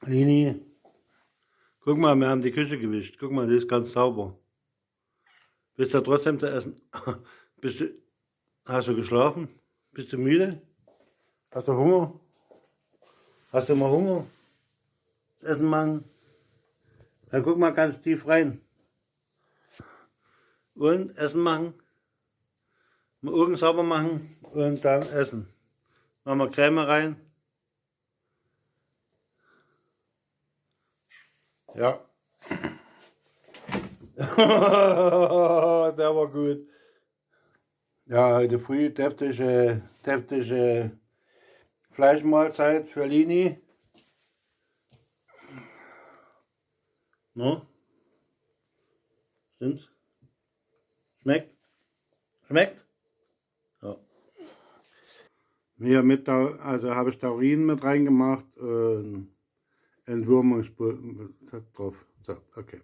Lini, guck mal, wir haben die Küche gewischt. Guck mal, die ist ganz sauber. Willst du trotzdem zu essen? Hast du geschlafen? Bist du müde? Hast du Hunger? Hast du mal Hunger? Das Essen machen? Dann guck mal ganz tief rein. Und Essen machen. Mal Augen sauber machen und dann essen. Machen wir Creme rein. Ja. Der war gut. Ja, heute früh deftige Fleischmahlzeit für Lini. No? Stimmt's? Schmeckt? Schmeckt? Ja. Hier mit, also habe ich Taurin mit reingemacht und Entwurmungspulver drauf. So, okay.